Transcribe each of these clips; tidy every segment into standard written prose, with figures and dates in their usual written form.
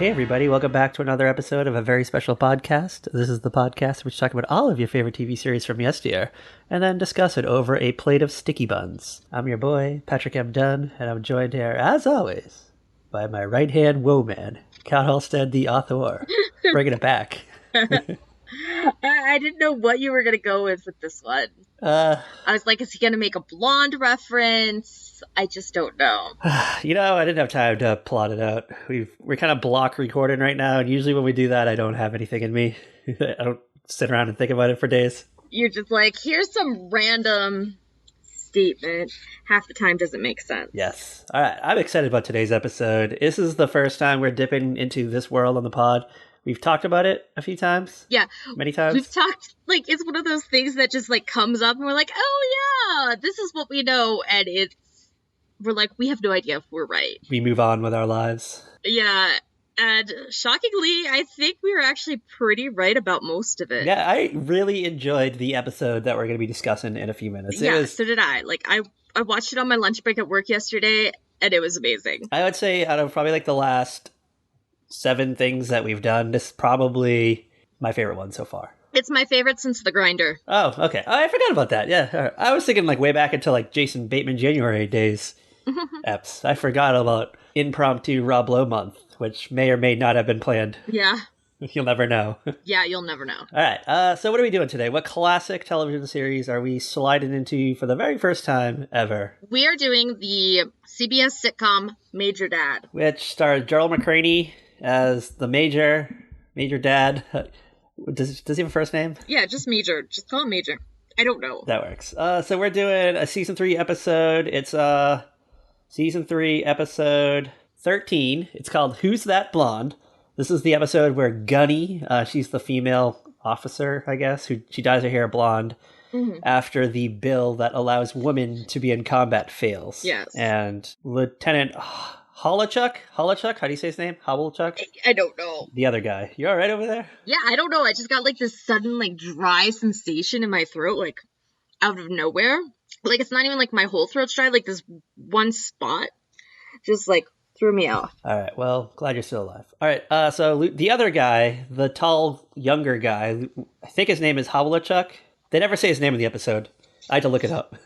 Hey everybody, welcome back to another episode of a very special podcast. This is the podcast which talk about all of your favorite TV series from yesteryear, and then discuss it over a plate of sticky buns. I'm your boy, Patrick M. Dunn, and I'm joined here, as always, by my right-hand woe man, Cal Halstead, the author, bringing it back. I didn't know what you were going to go with this one. I was like, is he going to make a blonde reference? I just don't know. I didn't have time to plot it out. We're kind of block recording right now, and usually when we do that, I don't have anything in me. I don't sit around and think about it for days. You're just like, here's some random statement. Half the time doesn't make sense. Yes. All right. I'm excited about today's episode. This is the first time we're dipping into this world on the pod. We've talked about it a few times. Yeah. Many times. We've talked, it's one of those things that just, comes up, and we're like, oh, yeah, this is what we know, and we're like, we have no idea if we're right. We move on with our lives. Yeah, and shockingly, I think we were actually pretty right about most of it. Yeah, I really enjoyed the episode that we're going to be discussing in a few minutes. So did I. I watched it on my lunch break at work yesterday, and it was amazing. I would say out of probably the last 7 things that we've done, this is probably my favorite one so far. It's my favorite since The Grinder. Oh, okay. Oh, I forgot about that. Yeah. All right. I was thinking way back into Jason Bateman January days eps. I forgot about impromptu Rob Lowe month, which may or may not have been planned. Yeah. You'll never know. Yeah, you'll never know. All right. So what are we doing today? What classic television series are we sliding into for the very first time ever? We are doing the CBS sitcom Major Dad, which stars Gerald McCraney as the Major Dad. Does he have a first name? Yeah, just Major. Just call him Major. I don't know. That works. So we're doing a season 3 episode. It's season 3 episode 13. It's called Who's That Blonde? This is the episode where Gunny, she's the female officer, I guess, she dyes her hair blonde after the bill that allows women to be in combat fails. Yes. And Lieutenant Holochuk? How do you say his name? Howlchuck? I don't know. The other guy. You all right over there? Yeah, I don't know. I just got this sudden dry sensation in my throat, out of nowhere. It's not even my whole throat's dry. This one spot just threw me off. All right. Well, glad you're still alive. All right. So the other guy, the tall, younger guy, I think his name is Howlchuck. They never say his name in the episode. I had to look it up.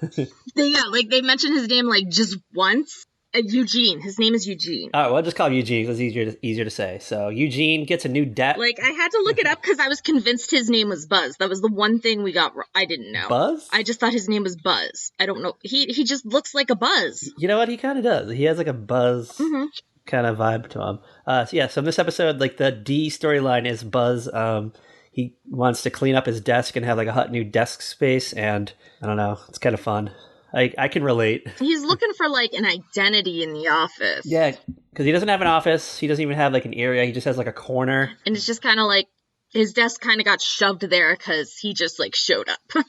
They mentioned his name just once. Eugene. His name is Eugene. All right, well, I'll just call him Eugene because it's easier to say. So Eugene gets a new dad. I had to look it up because I was convinced his name was Buzz. That was the one thing we got wrong. I didn't know. Buzz? I just thought his name was Buzz. I don't know. He just looks like a Buzz. You know what? He kind of does. He has a Buzz kind of vibe to him. So in this episode, the D storyline is Buzz. He wants to clean up his desk and have a hot new desk space, and I don't know. It's kind of fun. I can relate. He's looking for an identity in the office. Yeah, because he doesn't have an office. He doesn't even have an area. He just has a corner. And it's just kind of his desk kind of got shoved there because he just showed up.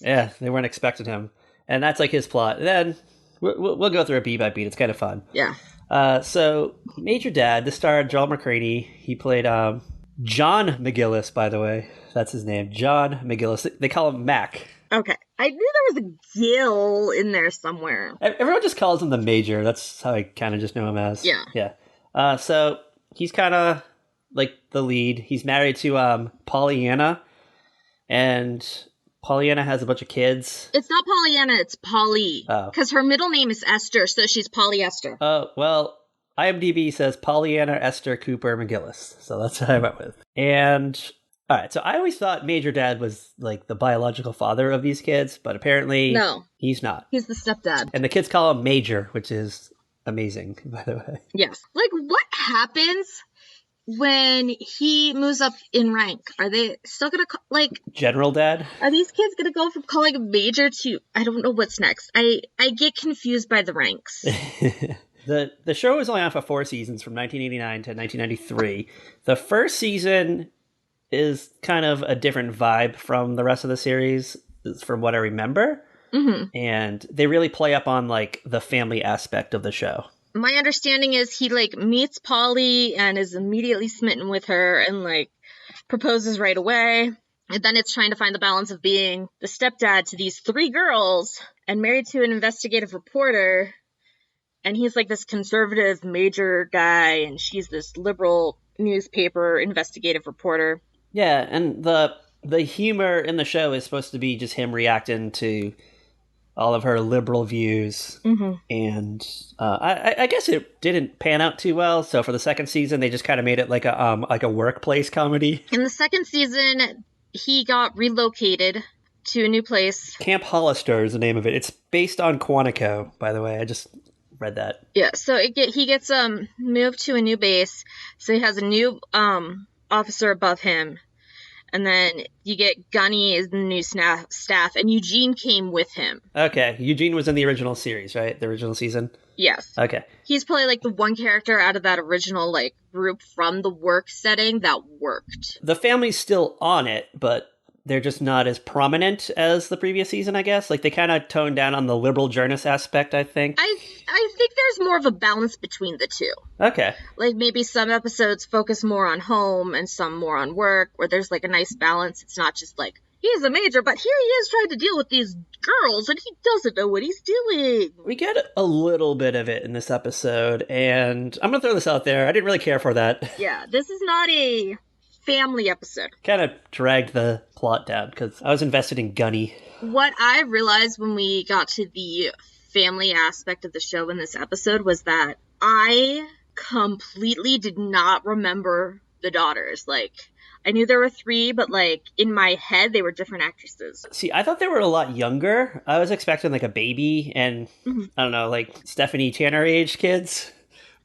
Yeah, they weren't expecting him. And that's his plot. And then we'll go through it beat by beat. It's kind of fun. Yeah. So Major Dad, this starred Gerald McCraney. He played John McGillis, by the way. That's his name. John McGillis. They call him Mac. Okay. I knew there was a Gil in there somewhere. Everyone just calls him the Major. That's how I kind of just know him as. Yeah. Yeah. So he's kind of the lead. He's married to Pollyanna. And Pollyanna has a bunch of kids. It's not Pollyanna, it's Polly. Oh. Because her middle name is Esther, so she's Polyester. Oh, well, IMDb says Pollyanna Esther Cooper McGillis. So that's what I went with. And all right, so I always thought Major Dad was the biological father of these kids, but apparently no, he's not. He's the stepdad. And the kids call him Major, which is amazing, by the way. Yes. What happens when he moves up in rank? Are they still gonna General Dad? Are these kids gonna go from calling him Major to I don't know what's next? I get confused by the ranks. The show was only on for 4 seasons from 1989 to 1993. The first season is kind of a different vibe from the rest of the series, from what I remember. Mm-hmm. And they really play up on the family aspect of the show. My understanding is he meets Polly and is immediately smitten with her and proposes right away. And then it's trying to find the balance of being the stepdad to these 3 girls and married to an investigative reporter. And he's this conservative major guy and she's this liberal newspaper investigative reporter. Yeah, and the humor in the show is supposed to be just him reacting to all of her liberal views. Mm-hmm. And I guess it didn't pan out too well. So for the second season, they just kind of made it like a workplace comedy. In the second season, he got relocated to a new place. Camp Hollister is the name of it. It's based on Quantico, by the way. I just read that. Yeah, so he gets moved to a new base. So he has a new officer above him. And then you get Gunny as the new staff, and Eugene came with him. Okay, Eugene was in the original series, right? The original season? Yes. Okay. He's probably like the one character out of that original like group from the work setting that worked. The family's still on it, but they're just not as prominent as the previous season, I guess. Like, they kind of toned down on the liberal journalist aspect, I think. I think there's more of a balance between the two. Okay. Like, maybe some episodes focus more on home and some more on work, where there's, like, a nice balance. It's not just, like, he's a major, but here he is trying to deal with these girls, and he doesn't know what he's doing. We get a little bit of it in this episode, and I'm going to throw this out there. I didn't really care for that. Yeah, this is not a family episode. Kind of dragged the plot down, because I was invested in Gunny. What I realized when we got to the family aspect of the show in this episode was that I completely did not remember the daughters. Like, I knew there were 3, but, like, in my head, they were different actresses. See, I thought they were a lot younger. I was expecting, like, a baby and, I don't know, like, Stephanie Tanner-age kids.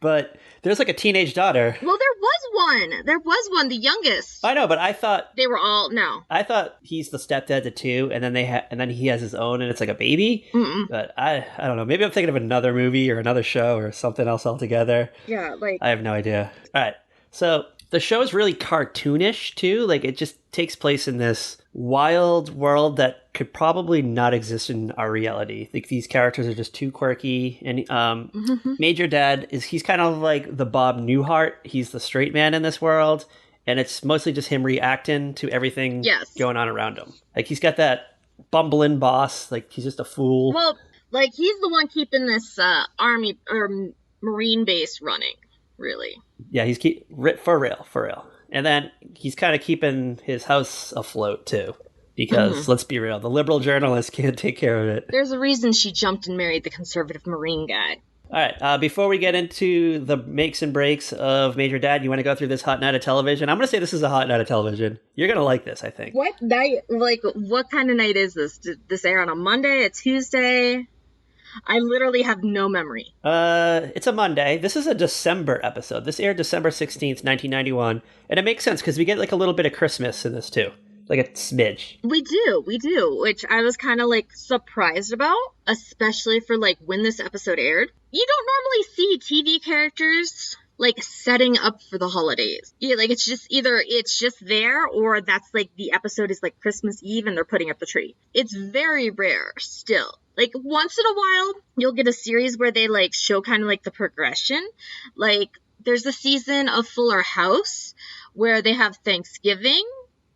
But there's, like, a teenage daughter. Well, there was one. There was one, the youngest. I know, but I thought... They were all... No. I thought he's the stepdad to 2, and then and then he has his own, and it's like a baby. Mm-mm. But I don't know. Maybe I'm thinking of another movie or another show or something else altogether. Yeah, like... I have no idea. All right. So the show is really cartoonish, too. Like, it just takes place in this wild world that could probably not exist in our reality. Like, these characters are just too quirky. And Major Dad he's kind of like the Bob Newhart. He's the straight man in this world. And it's mostly just him reacting to everything going on around him. Like, he's got that bumbling boss. Like, he's just a fool. Well, like, he's the one keeping this army or marine base running, really. Yeah, he's for real. And then he's kind of keeping his house afloat, too. Because, let's be real, the liberal journalist can't take care of it. There's a reason she jumped and married the conservative Marine guy. All right, before we get into the makes and breaks of Major Dad, you want to go through this hot night of television? I'm going to say this is a hot night of television. You're going to like this, I think. What night, like, what kind of night is this? Did this air on a Monday, a Tuesday? I literally have no memory. It's a Monday. This is a December episode. This aired December 16th, 1991. And it makes sense because we get like a little bit of Christmas in this too. Like a smidge. We do, which I was kind of like surprised about, especially for like when this episode aired. You don't normally see TV characters like setting up for the holidays. Yeah, like it's just there, or that's like the episode is like Christmas Eve and they're putting up the tree. It's very rare still. Like, once in a while, you'll get a series where they, like, show kind of, like, the progression. Like, there's a season of Fuller House where they have Thanksgiving,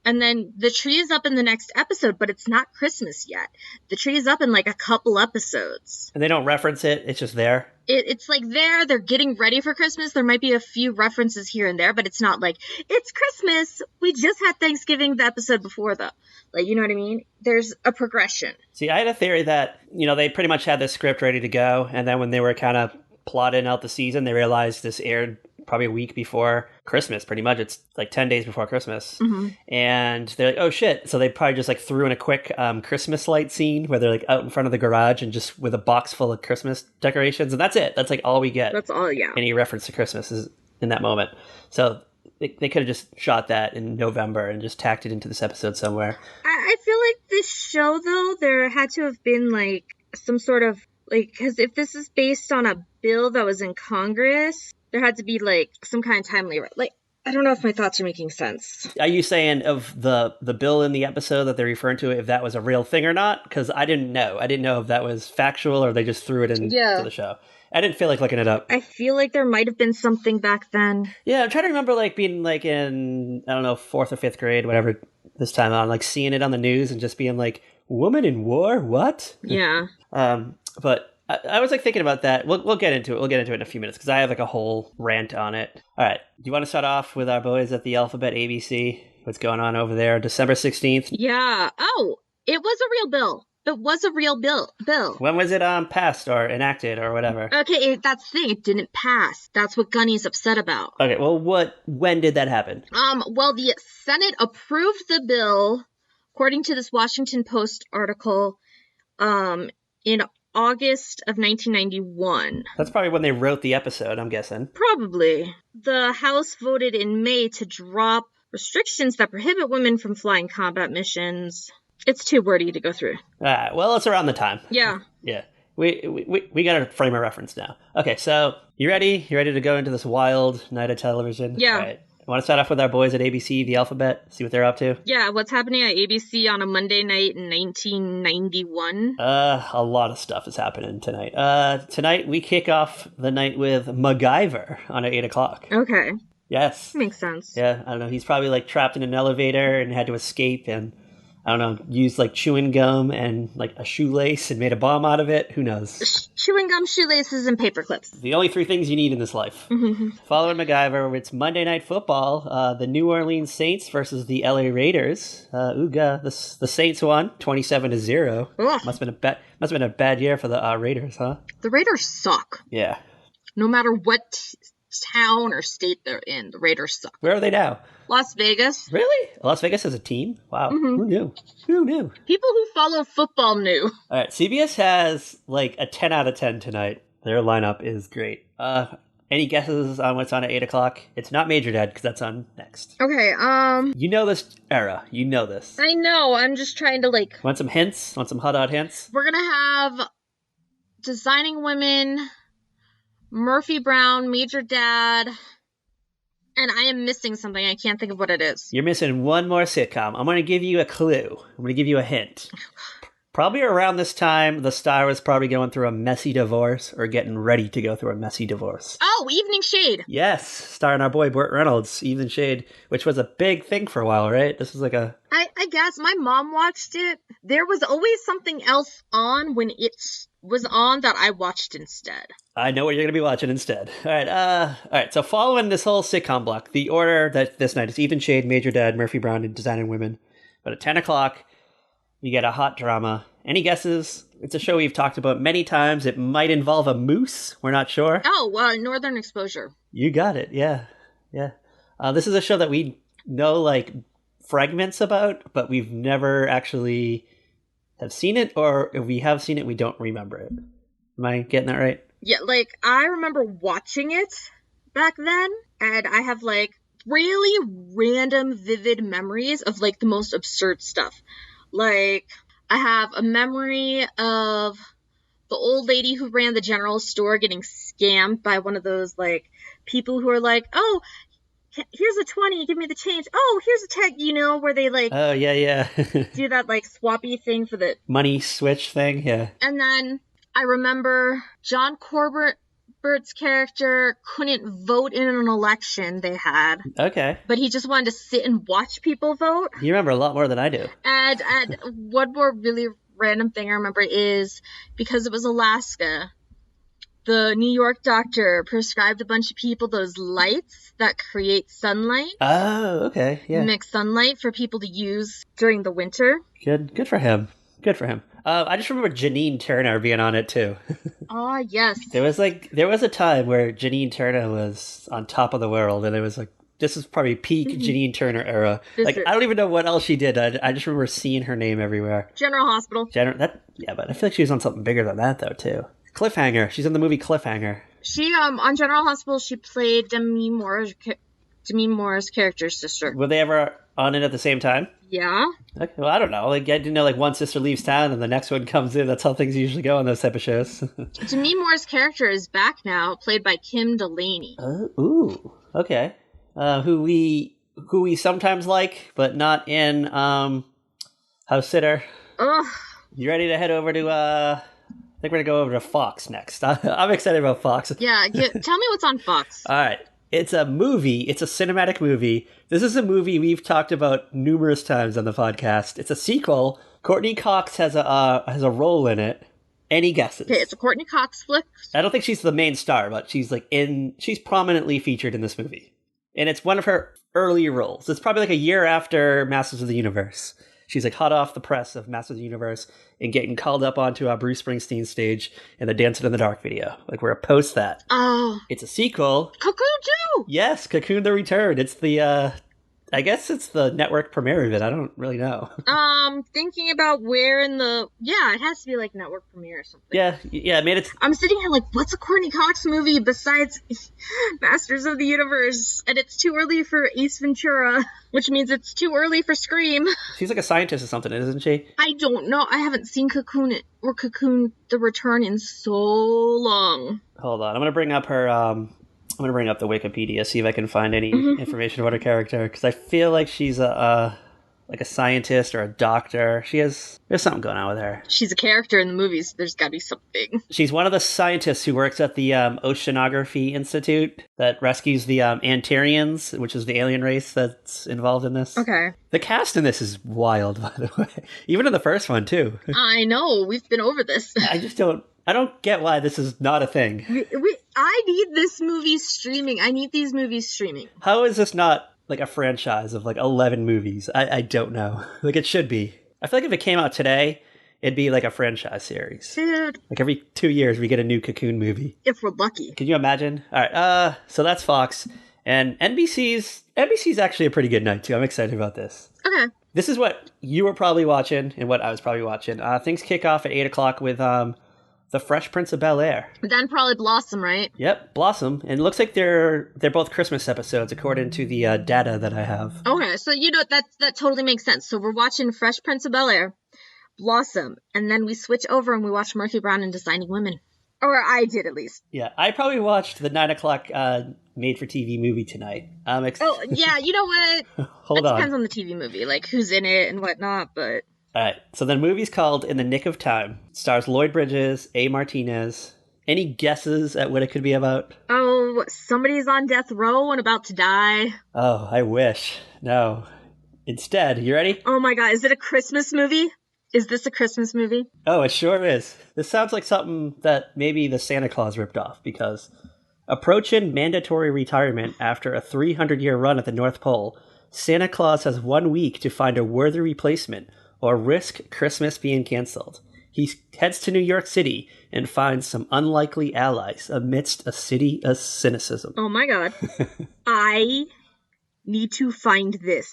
and then the tree is up in the next episode, but it's not Christmas yet. The tree is up in, like, a couple episodes. And they don't reference it, it's just there? It's, like, there, they're getting ready for Christmas. There might be a few references here and there, but it's not like, it's Christmas! We just had Thanksgiving the episode before, though. Like, you know what I mean? There's a progression. See, I had a theory that, they pretty much had this script ready to go, and then when they were kind of plotting out the season, they realized this aired probably a week before Christmas, pretty much. It's like 10 days before Christmas. And they're like, oh shit. So they probably just like threw in a quick Christmas light scene where they're like out in front of the garage and just with a box full of Christmas decorations. And that's it. That's like all we get. That's all, yeah. Any reference to Christmas is in that moment. So they could have just shot that in November and just tacked it into this episode somewhere. I feel like this show, though, there had to have been, like, some sort of, like, because if this is based on a bill that was in Congress, there had to be, like, some kind of timely, like, I don't know if my thoughts are making sense. Are you saying of the bill in the episode that they're referring to, if that was a real thing or not? Because I didn't know. I didn't know if that was factual or they just threw it into the show. I didn't feel like looking it up. I feel like there might have been something back then. Yeah, I'm trying to remember like being like in, I don't know, 4th or 5th grade, whatever, this time on, like seeing it on the news and just being like, woman in war? What? Yeah. But I was like thinking about that. We'll get into it. We'll get into it in a few minutes because I have like a whole rant on it. All right. Do you want to start off with our boys at the Alphabet ABC? What's going on over there? December 16th. Yeah. Oh, it was a real bill. It was a real bill. When was it passed or enacted or whatever? Okay, that's the thing. It didn't pass. That's what Gunny's upset about. Okay, well, when did that happen? Well, the Senate approved the bill, according to this Washington Post article, in August of 1991. That's probably when they wrote the episode, I'm guessing. Probably. The House voted in May to drop restrictions that prohibit women from flying combat missions. It's too wordy to go through. Well, it's around the time. Yeah. Yeah. We got a frame of reference now. Okay, so you ready? You ready to go into this wild night of television? Yeah. All right. I want to start off with our boys at ABC, the Alphabet, see what they're up to. Yeah, what's happening at ABC on a Monday night in 1991? A lot of stuff is happening tonight. Tonight we kick off the night with Macgyver on at 8 o'clock. Okay. Yes. Makes sense. Yeah, I don't know. He's probably like trapped in an elevator and had to escape and, I don't know, used like chewing gum and like a shoelace and made a bomb out of it. Who knows? Chewing gum, shoelaces, and paper clips. The only three things you need in this life. Following Macgyver, it's Monday Night Football. The New Orleans Saints versus the LA Raiders. Ooga, the Saints won 27-0. Ugh. Must have been a bad year for the Raiders, huh? The Raiders suck. Yeah. No matter what town or state they're in, the Raiders suck. Where are they now? Las Vegas. Really? Las Vegas has a team? Wow. Who knew? Who knew? People who follow football knew. All right, CBS has like a 10 out of 10 tonight. Their lineup is great. Any guesses on what's on at 8 o'clock? It's not Major Dad because that's on next. Okay, You know this era. You know this. I know. I'm just trying to like... Want some hints? Want some hot hints? We're gonna have Designing Women, Murphy Brown, Major Dad, and I am missing something. I can't think of what it is. You're missing one more sitcom. I'm going to give you a clue. I'm going to give you a hint. Probably around this time, the star was probably going through a messy divorce or getting ready to go through a messy divorce. Oh, Evening Shade. Yes, starring our boy Burt Reynolds, Evening Shade, which was a big thing for a while, right? This was like a... I guess my mom watched it. There was always something else on when it was on that I watched instead. I know what you're going to be watching instead. All right. So following this whole sitcom block, the order that this night is Evening Shade, Major Dad, Murphy Brown, and Designing Women. But at 10 o'clock, you get a hot drama. Any guesses? It's a show we've talked about many times. It might involve a moose. We're not sure. Oh, Northern Exposure. You got it. Yeah. This is a show that we know like fragments about, but we've never actually have seen it, or if we have seen it, we don't remember it. Am I getting that right? Yeah, like, I remember watching it back then, and I have, like, really random, vivid memories of, like, the most absurd stuff. Like, I have a memory of the old lady who ran the general store getting scammed by one of those, like, people who are like, oh, here's a 20, give me the change. Oh, here's a tag, where they, like... Oh, yeah. do that, like, swappy thing for the... money switch thing, yeah. And then I remember John Corbert's character couldn't vote in an election they had. Okay. But he just wanted to sit and watch people vote. You remember a lot more than I do. And one more really random thing I remember is, because it was Alaska, the New York doctor prescribed a bunch of people those lights that create sunlight. Oh, okay, yeah. Mixed sunlight for people to use during the winter. Good for him. I just remember Janine Turner being on it too. Oh, yes. There was a time where Janine Turner was on top of the world, and it was like, this is probably peak Janine Turner era. I don't even know what else she did. I just remember seeing her name everywhere. General Hospital. Yeah, but I feel like she was on something bigger than that though too. Cliffhanger. She's in the movie Cliffhanger. She on General Hospital, she played Demi Moore's character's sister. Were they ever on it at the same time? Yeah. Okay, well, I don't know. Like, I didn't know, like, one sister leaves town and the next one comes in. That's how things usually go on those type of shows. Demi Moore's character is back now, played by Kim Delaney. Ooh, okay. Who we sometimes like, but not in House Sitter. Ugh. You ready to head over to I think we're gonna go over to Fox next. I'm excited about Fox. Yeah, tell me what's on Fox. All right. It's a movie. It's a cinematic movie. This is a movie we've talked about numerous times on the podcast. It's a sequel. Courtney Cox has a role in it. Any guesses? Okay, it's a Courtney Cox flick. I don't think she's the main star, but she's she's prominently featured in this movie. And it's one of her earlier roles. It's probably like a year after Masters of the Universe. She's like hot off the press of Masters of the Universe and getting called up onto a Bruce Springsteen stage in the Dancing in the Dark video. Like, we're post that. Oh. It's a sequel. Cocoon 2! Yes, Cocoon the Return. It's the, I guess it's the network premiere of it. I don't really know. Thinking about where in the... Yeah, it has to be like network premiere or something. Yeah, it made it... I'm sitting here like, what's a Courtney Cox movie besides Masters of the Universe? And it's too early for Ace Ventura, which means it's too early for Scream. She's like a scientist or something, isn't she? I don't know. I haven't seen Cocoon or Cocoon the Return in so long. Hold on. I'm going to bring up her... I'm going to bring up the Wikipedia, see if I can find any information about her character, because I feel like she's like a scientist or a doctor. There's something going on with her. She's a character in the movies. There's got to be something. She's one of the scientists who works at the Oceanography Institute that rescues the Antarians, which is the alien race that's involved in this. Okay. The cast in this is wild, by the way. Even in the first one, too. I know. We've been over this. I don't get why this is not a thing. I need this movie streaming. I need these movies streaming. How is this not like a franchise of like 11 movies? I don't know. Like, it should be. I feel like if it came out today, it'd be like a franchise series. Dude. Like every 2 years we get a new Cocoon movie. If we're lucky. Can you imagine? All right, so that's Fox. And NBC's actually a pretty good night too. I'm excited about this. Okay. This is what you were probably watching and what I was probably watching. Things kick off at 8 o'clock with The Fresh Prince of Bel-Air. Then probably Blossom, right? Yep, Blossom. And it looks like they're both Christmas episodes according to the data that I have. Okay, so that totally makes sense. So we're watching Fresh Prince of Bel-Air, Blossom, and then we switch over and we watch Murphy Brown and Designing Women. Or I did, at least. Yeah, I probably watched the 9 o'clock made-for-TV movie tonight. Oh, yeah, you know what? Hold on. Depends on the TV movie, like who's in it and whatnot, but... All right, so the movie's called In the Nick of Time. Stars Lloyd Bridges, A. Martinez. Any guesses at what it could be about? Oh, somebody's on death row and about to die. Oh, I wish. No. Instead, you ready? Oh my god, is it a Christmas movie? Is this a Christmas movie? Oh, it sure is. This sounds like something that maybe the Santa Claus ripped off, because approaching mandatory retirement after a 300-year run at the North Pole, Santa Claus has 1 week to find a worthy replacement or risk Christmas being canceled. He heads to New York City and finds some unlikely allies amidst a city of cynicism. Oh my god. I need to find this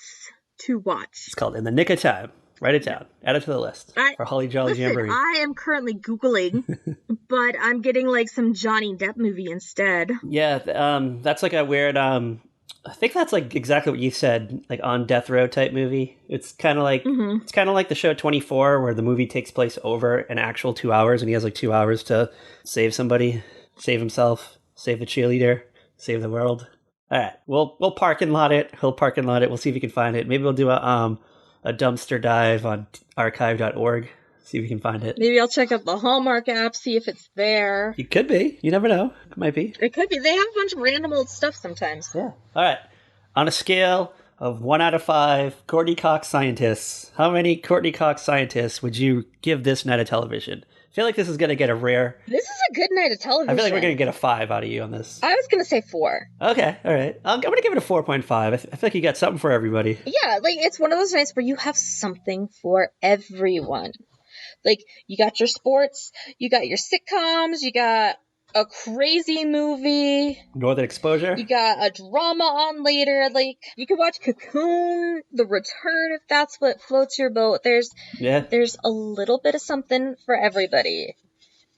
to watch. It's called In the Nick of Time. Write it down. Add it to the list for Holly Jolly Jamboree. I am currently Googling, but I'm getting like some Johnny Depp movie instead. Yeah, that's like a weird... I think that's like exactly what you said, like on death row type movie. It's kind of like It's kind of like the show 24, where the movie takes place over an actual 2 hours, and he has like 2 hours to save somebody, save himself, save the cheerleader, save the world. All right, we'll parking lot it. He'll parking lot it. We'll see if we can find it. Maybe we'll do a dumpster dive on archive.org. See if we can find it. Maybe I'll check out the Hallmark app, see if it's there. It could be. You never know. It might be. It could be. They have a bunch of random old stuff sometimes. Yeah. All right. On a scale of 1 out of 5 Courtney Cox scientists, how many Courtney Cox scientists would you give this night of television? I feel like this is going to get a rare... This is a good night of television. I feel like we're going to get a 5 out of you on this. I was going to say 4. Okay. All right. I'm going to give it a 4.5. I feel like you got something for everybody. Yeah. Like, it's one of those nights where you have something for everyone. Like, you got your sports, you got your sitcoms, you got a crazy movie. Northern Exposure. You got a drama on later. Like, you could watch Cocoon, The Return, if that's what floats your boat. There's a little bit of something for everybody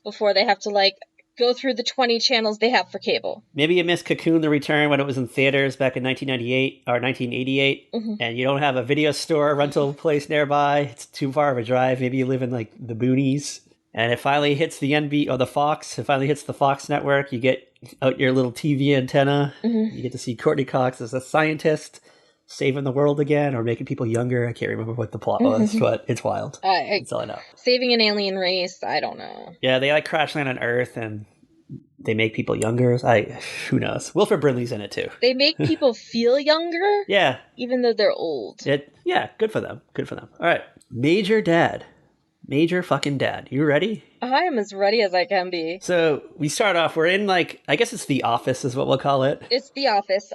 before they have to, like, go through the 20 channels they have for cable. Maybe you missed Cocoon The Return when it was in theaters back in 1998 or 1988, and you don't have a video store or rental place nearby. It's too far of a drive. Maybe you live in like the boonies, and it finally hits the NB or the Fox. It finally hits the Fox network. You get out your little TV antenna. You get to see Courtney Cox as a scientist saving the world again or making people younger. I can't remember what the plot was, but it's wild. That's all I know. Saving an alien race, I don't know. Yeah, they like crash land on Earth and they make people younger. Who knows? Wilford Brimley's in it too. They make people feel younger? Yeah. Even though they're old. Yeah, good for them. Good for them. All right. Major Dad. Major fucking Dad. You ready? I am as ready as I can be. So we start off, we're in like, I guess it's the office is what we'll call it. It's The Office.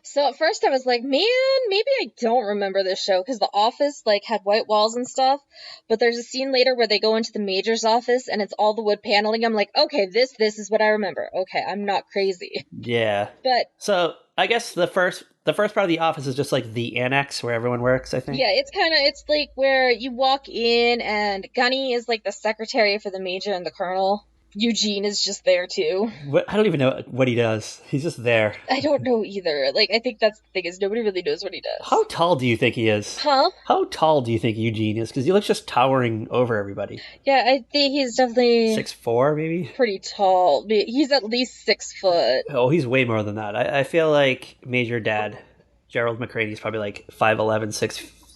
So at first I was like, man, maybe I don't remember this show because The Office like had white walls and stuff. But there's a scene later where they go into the Major's office and it's all the wood paneling. I'm like, okay, this is what I remember. Okay, I'm not crazy. Yeah. But so I guess the first part of the office is just like the annex where everyone works, I think. Yeah, it's like where you walk in and Gunny is like the secretary for the Major and the Colonel. Eugene is just there too. I don't even know what he does. He's just there. I don't know either. Like, I think that's the thing is nobody really knows what he does. How tall do you think he is? Huh? How tall do you think Eugene is? Because he looks just towering over everybody. Yeah, I think he's definitely 6'4", maybe? pretty tall. He's at least 6 foot. Oh, he's way more than that. I feel like Major Dad, Gerald McCraney's probably like 5'11",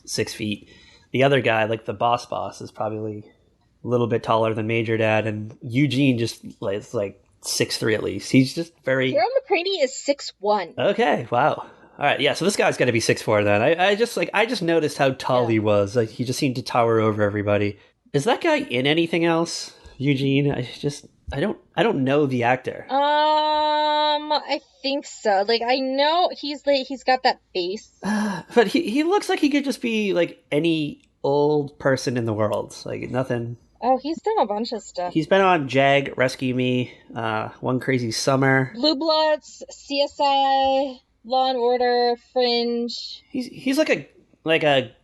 6 feet. The other guy, like the boss, is probably a little bit taller than Major Dad, and Eugene just is like 6'3" at least. He's just very... Gerald McCraney is 6'1". Okay, wow. All right, yeah, so this guy's got to be 6'4" then. I just noticed how tall he was. Like, he just seemed to tower over everybody. Is that guy in anything else, Eugene? I don't know the actor. I think so. Like, I know he's got that face. But he looks like he could just be like any old person in the world. Like, nothing... Oh, he's done a bunch of stuff. He's been on Jag, Rescue Me, One Crazy Summer. Blue Bloods, CSI, Law and Order, Fringe. He's like a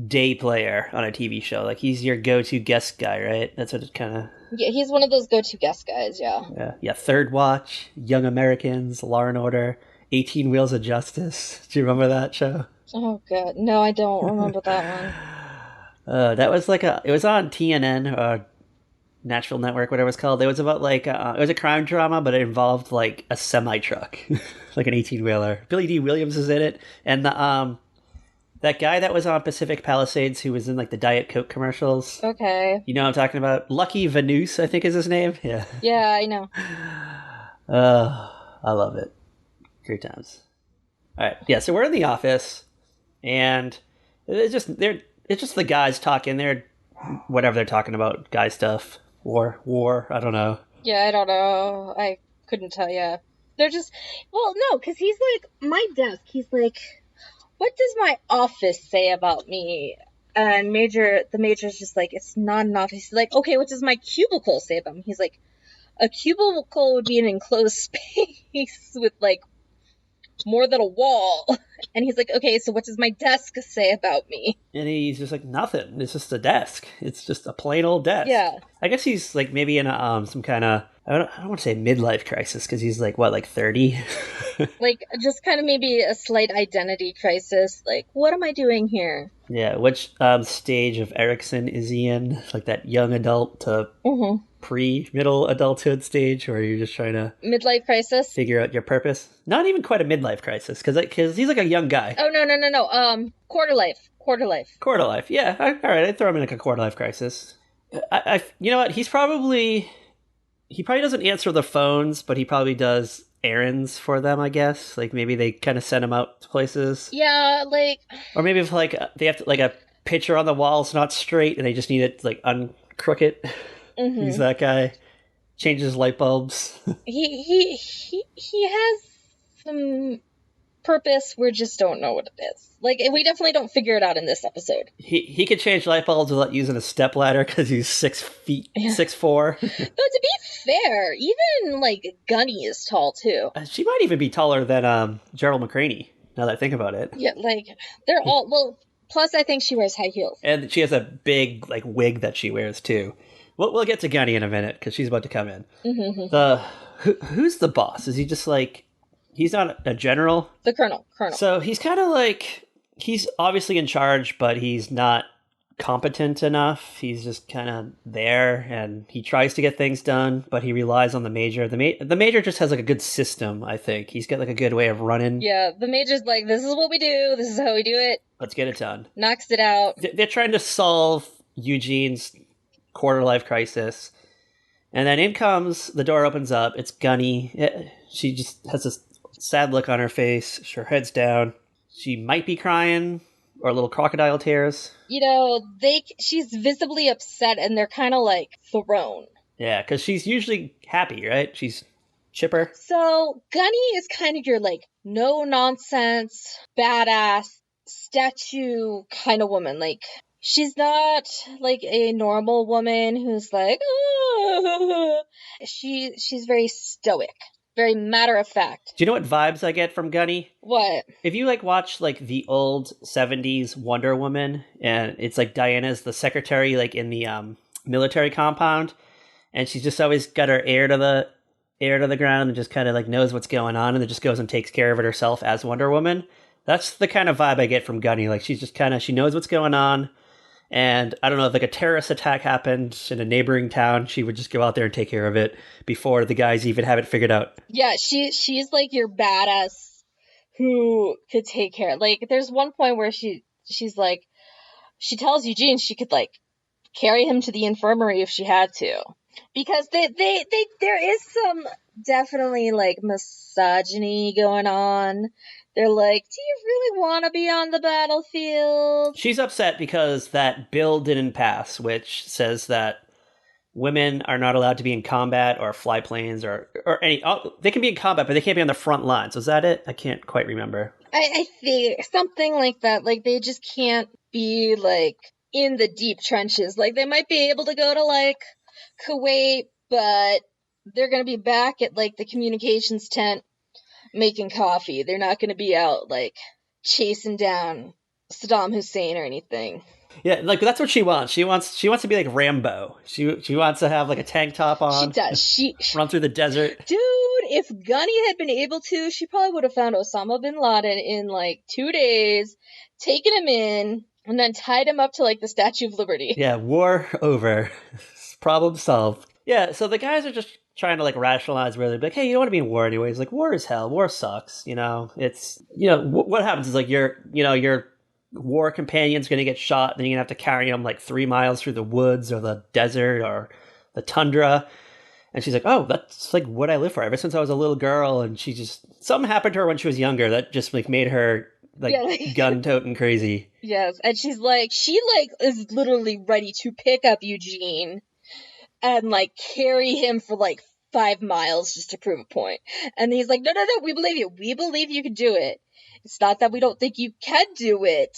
day player on a TV show. Like, he's your go-to guest guy, right? That's what it kind of... Yeah, he's one of those go-to guest guys, yeah. Yeah, Third Watch, Young Americans, Law and Order, 18 Wheels of Justice. Do you remember that show? Oh, God. No, I don't remember that one. That was like it was on TNN, Nashville Network, whatever it's called. It was about like, it was a crime drama, but it involved like a semi-truck, like an 18-wheeler. Billy D. Williams is in it. And that guy that was on Pacific Palisades who was in like the Diet Coke commercials. Okay. You know what I'm talking about? Lucky Vanus, I think is his name. Yeah. Yeah, I know. I love it. Great times. All right. Yeah, so we're in the office, and it's just the guys talking. They're whatever they're talking about, guy stuff, war. I don't know. Yeah, I don't know. I couldn't tell you. They're just no, because he's like my desk. He's like, what does my office say about me? And the Major's just like, it's not an office. He's like, okay, what does my cubicle say about me? He's like, a cubicle would be an enclosed space with like more than a wall. And he's like, okay, so what does my desk say about me? And he's just like, nothing. It's just a desk. It's just a plain old desk. Yeah. I guess he's like maybe in a, some kind of, I don't want to say midlife crisis, because he's like, what, like 30? Like, just kind of maybe a slight identity crisis. Like, what am I doing here? Yeah, which stage of Erickson is he in? Like that young adult to pre-middle adulthood stage, where you're just trying to... Midlife crisis? Figure out your purpose? Not even quite a midlife crisis, because he's like a young guy. Oh, no. Quarter life. Quarter life, yeah. All right, I'd throw him in like a quarter life crisis. You know what? He probably doesn't answer the phones, but he probably does errands for them, I guess. Like, maybe they kind of send him out to places. Yeah, like... Or maybe if, like, they have to, like, a picture on the wall's not straight, and they just need it, like, uncrook it. Mm-hmm. He's that guy. Changes light bulbs. He has some purpose. We just don't know what it is. Like, we definitely don't figure it out in this episode. He could change light bulbs without using a stepladder because he's 6 feet, 6'4". Though, to be fair, even, like, Gunny is tall, too. She might even be taller than Gerald McCraney, now that I think about it. Yeah, like, they're all... Well, plus I think she wears high heels. And she has a big, like, wig that she wears, too. We'll get to Gunny in a minute, because she's about to come in. Mm-hmm. Who's the boss? Is he just, like... He's not a general? The colonel. So he's kind of like... He's obviously in charge, but he's not competent enough. He's just kind of there, and he tries to get things done, but he relies on the Major. The Major just has like a good system, I think. He's got like a good way of running. Yeah, the Major's like, this is what we do. This is how we do it. Let's get it done. Knocks it out. They're trying to solve Eugene's quarter-life crisis. And then in comes, the door opens up. It's Gunny. She just has this sad look on her face. Her head's down. She might be crying. or little crocodile tears. You know, she's visibly upset, and they're kind of like thrown. Yeah, because she's usually happy, right? She's chipper. So Gunny is kind of your like no nonsense, badass statue kind of woman. Like, she's not like a normal woman who's like, oh. She's very stoic, very matter of fact. Do you know what vibes I get from Gunny? What? If you like watch like the old 70s Wonder Woman, and it's like Diana's the secretary like in the military compound, and she's just always got her ear to the ground and just kind of like knows what's going on and then just goes and takes care of it herself as Wonder Woman. That's the kind of vibe I get from Gunny. Like, she's just kind of, she knows what's going on. And I don't know, if like a terrorist attack happened in a neighboring town, she would just go out there and take care of it before the guys even have it figured out. Yeah, she's like your badass who could take care. Like, there's one point where she's like, she tells Eugene she could like carry him to the infirmary if she had to. Because there is some definitely like misogyny going on. They're like, do you really want to be on the battlefield? She's upset because that bill didn't pass, which says that women are not allowed to be in combat or fly planes or any. Oh, they can be in combat, but they can't be on the front lines. Was that it? I can't quite remember. I think something like that. Like, they just can't be like in the deep trenches. Like, they might be able to go to like Kuwait, but they're going to be back at like the communications tent making coffee. They're not going to be out like chasing down Saddam Hussein or anything. Yeah, like that's what she wants. She wants to be like Rambo. She wants to have like a tank top on. She does. She run through the desert. Dude, if Gunny had been able to, she probably would have found Osama bin Laden in like 2 days, taken him in, and then tied him up to like the Statue of Liberty. Yeah, war over. Problem solved. Yeah, so the guys are just trying to like rationalize where they're like, hey, you don't want to be in war anyways. Like, war is hell. War sucks. You know, it's, you know, what happens is like your war companion's going to get shot. Then you're going to have to carry him like 3 miles through the woods or the desert or the tundra. And she's like, oh, that's like what I live for ever since I was a little girl. And she just, something happened to her when she was younger that just like made her like gun-toting crazy. Yes. And she is literally ready to pick up Eugene and like carry him for like 5 miles just to prove a point. And he's like, no, we believe you. We believe you can do it. It's not that we don't think you can do it.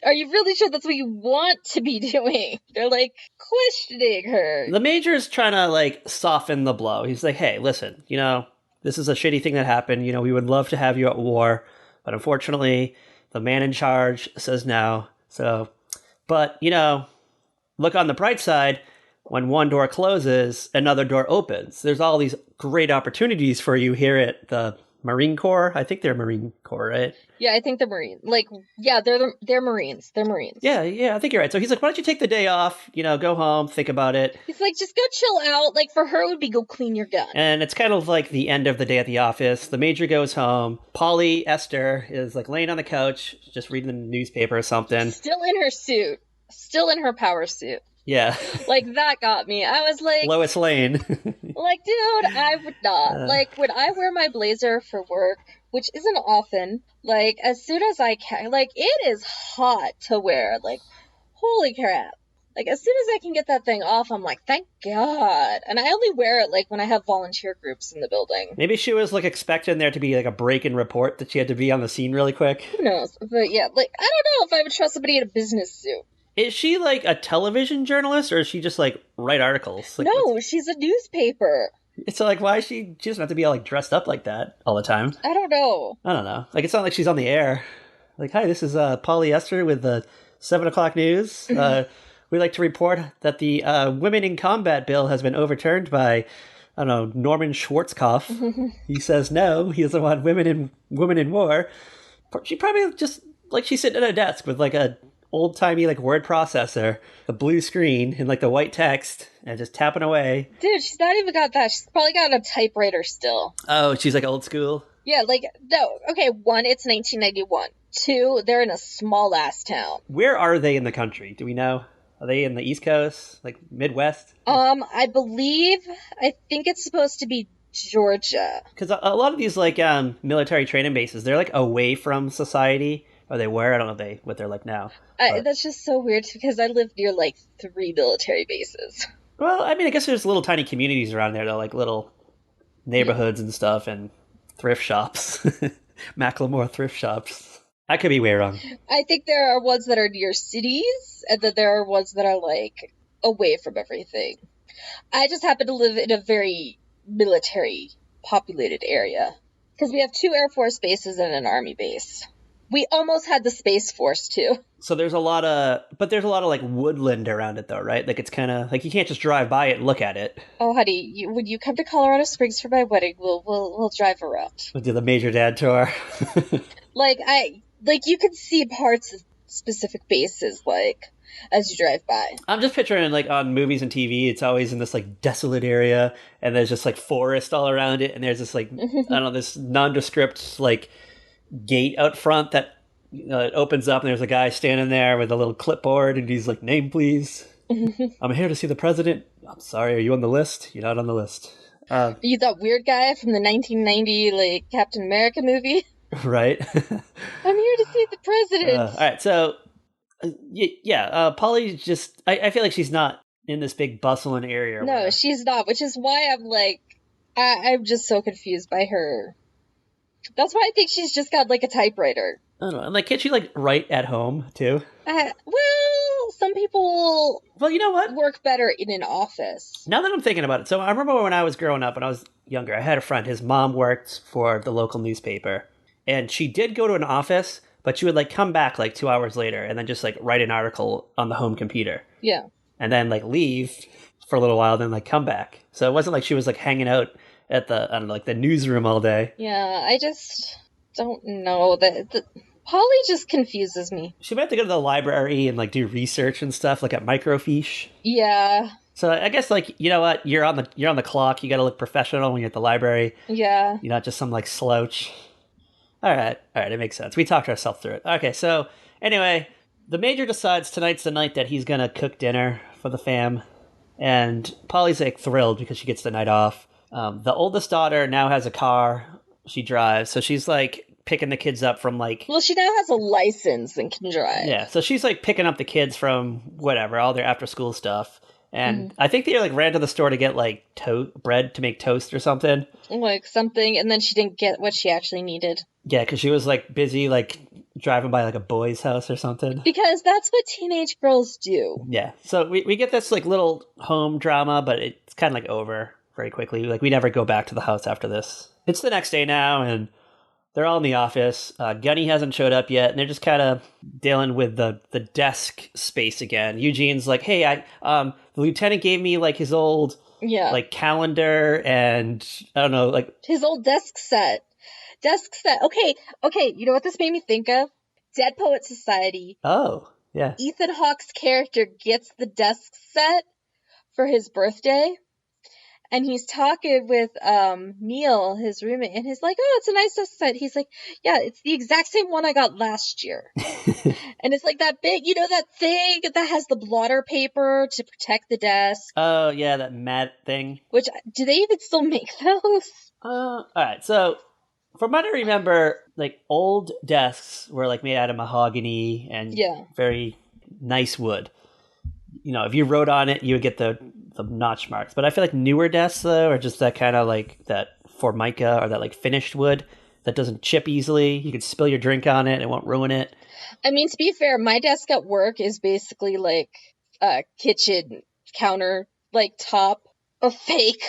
Are you really sure that's what you want to be doing? They're like questioning her. The major's trying to like soften the blow. He's like, hey, listen, you know, this is a shitty thing that happened. You know, we would love to have you at war, but unfortunately, the man in charge says no. So, but, you know, look on the bright side. When one door closes, another door opens. There's all these great opportunities for you here at the Marine Corps. I think they're Marine Corps, right? Yeah, I think they're Marine. Like, yeah, they're Marines. They're Marines. Yeah, I think you're right. So he's like, why don't you take the day off? You know, go home, think about it. He's like, just go chill out. Like, for her, it would be go clean your gun. And it's kind of like the end of the day at the office. The major goes home. Polly Esther is like laying on the couch, just reading the newspaper or something. Still in her suit. Still in her power suit. Yeah. Like, that got me. I was like... Lois Lane. Like, dude, I would not. Like, when I wear my blazer for work, which isn't often, like, as soon as I can... Like, it is hot to wear. Like, holy crap. Like, as soon as I can get that thing off, I'm like, thank God. And I only wear it, like, when I have volunteer groups in the building. Maybe she was, like, expecting there to be, like, a break-in report that she had to be on the scene really quick. Who knows? But, yeah, like, I don't know if I would trust somebody in a business suit. Is she, like, a television journalist, or is she just, like, write articles? Like, no, she's a newspaper. It's like, why is she doesn't have to be all, like, dressed up like that all the time. I don't know. Like, it's not like she's on the air. Like, hi, this is Polly Esther with the 7 o'clock news. We'd like to report that the Women in Combat bill has been overturned by, I don't know, Norman Schwarzkopf. He says no, he doesn't want women in war. She probably just, like, she's sitting at a desk with, like, a old-timey, like, word processor, a blue screen, and, like, the white text, and just tapping away. Dude, she's not even got that. She's probably got a typewriter still. Oh, she's, like, old school? Yeah, like, no. Okay, 1, it's 1991. 2, they're in a small-ass town. Where are they in the country? Do we know? Are they in the East Coast? Like, Midwest? I think it's supposed to be Georgia. Because a lot of these, like, military training bases, they're, like, away from society. or they were. I don't know what they're like now. That's just so weird because I live near like 3 military bases. Well, I mean, I guess there's little tiny communities around there, though, like little neighborhoods and stuff, and thrift shops. Macklemore thrift shops. I could be way wrong. I think there are ones that are near cities, and then there are ones that are like away from everything. I just happen to live in a very military populated area because we have 2 Air Force bases and an Army base. We almost had the Space Force too. So there's a lot of like woodland around it though, right? Like it's kind of like you can't just drive by it and look at it. Oh, honey, when you come to Colorado Springs for my wedding, we'll drive around. We'll do the Major Dad tour. Like you can see parts of specific bases like as you drive by. I'm just picturing like on movies and TV, it's always in this like desolate area, and there's just like forest all around it, and there's this like I don't know, this nondescript like gate out front that it opens up, and there's a guy standing there with a little clipboard, and he's like, "Name, please." I'm here to see the president. I'm sorry, are you on the list? You're not on the list. Are you that weird guy from the 1990 like Captain America movie? Right. I'm here to see the president. All right, so Polly's just I feel like she's not in this big bustling area. No, she's not, which is why I'm like I'm just so confused by her. That's why I think she's just got like a typewriter. I don't know. And like, can't she like write at home too? Well, some people. Well, you know what? Work better in an office. Now that I'm thinking about it, so I remember when I was growing up, when I was younger, I had a friend. His mom worked for the local newspaper, and she did go to an office, but she would like come back like 2 hours later and then just like write an article on the home computer. Yeah. And then like leave for a little while, then like come back. So it wasn't like she was like hanging out at the I don't know, like the newsroom all day. Yeah, I just don't know that. Polly just confuses me. She might have to go to the library and like do research and stuff, like at microfiche. Yeah. So I guess like, you know what, you're on the clock. You got to look professional when you're at the library. Yeah. You're not just some like slouch. All right, it makes sense. We talked ourselves through it. Okay, so anyway, the Major decides tonight's the night that he's gonna cook dinner for the fam, and Polly's like thrilled because she gets the night off. The oldest daughter now has a car she drives, so she's like picking the kids up from like... Well, she now has a license and can drive. Yeah, so she's like picking up the kids from whatever, all their after school stuff. And I think they like ran to the store to get like bread to make toast or something. Like something, and then she didn't get what she actually needed. Yeah, because she was like busy like driving by like a boy's house or something. Because that's what teenage girls do. Yeah, so we get this like little home drama, but it's kind of like over very quickly. Like we never go back to the house after this. It's the next day now, and they're all in the office. Gunny hasn't showed up yet, and they're just kind of dealing with the desk space again. Eugene's like, "Hey, the lieutenant gave me like his old like calendar, and I don't know, like his old desk set. Okay. You know what this made me think of? Dead Poet Society. Oh, yeah. Ethan Hawke's character gets the desk set for his birthday. And he's talking with Neil, his roommate, and he's like, "Oh, it's a nice desk set." He's like, "Yeah, it's the exact same one I got last year." And it's like that big, that thing that has the blotter paper to protect the desk. Oh, yeah, that mat thing. Which, do they even still make those? All right, so from what I remember, like old desks were like made out of mahogany and very nice wood. If you wrote on it, you would get the notch marks. But I feel like newer desks, though, are just that kind of like that Formica or that like finished wood that doesn't chip easily. You can spill your drink on it and it won't ruin it. I mean, to be fair, my desk at work is basically like a kitchen counter, like top, a fake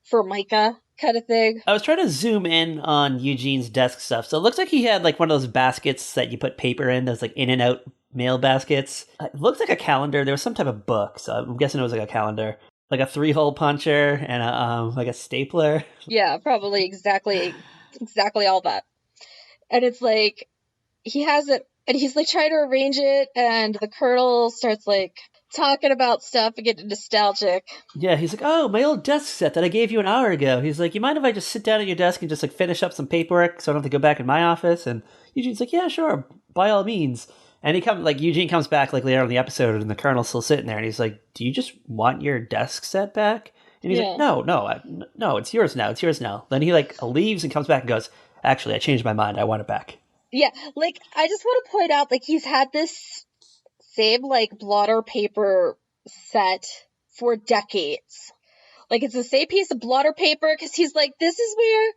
Formica kind of thing. I was trying to zoom in on Eugene's desk stuff. So it looks like he had like one of those baskets that you put paper in, those like in and out mail baskets. It looks like a calendar. There was some type of book, so I'm guessing it was like a calendar, like a 3-hole puncher and a stapler. Yeah, probably exactly all that. And it's like he has it, and he's like trying to arrange it, and the Colonel starts like talking about stuff and getting nostalgic. Yeah, he's like, "Oh, my old desk set that I gave you an hour ago." He's like, "You mind if I just sit down at your desk and just like finish up some paperwork so I don't have to go back in my office?" And Eugene's like, "Yeah, sure, by all means." And Eugene comes back like later in the episode, and the Colonel's still sitting there, and he's like, "Do you just want your desk set back?" And he's like, "No, it's yours now. It's yours now." Then he like leaves and comes back and goes, "Actually, I changed my mind. I want it back." Yeah, like, I just want to point out, like, he's had this same, like, blotter paper set for decades. Like, it's the same piece of blotter paper, because he's like, this is where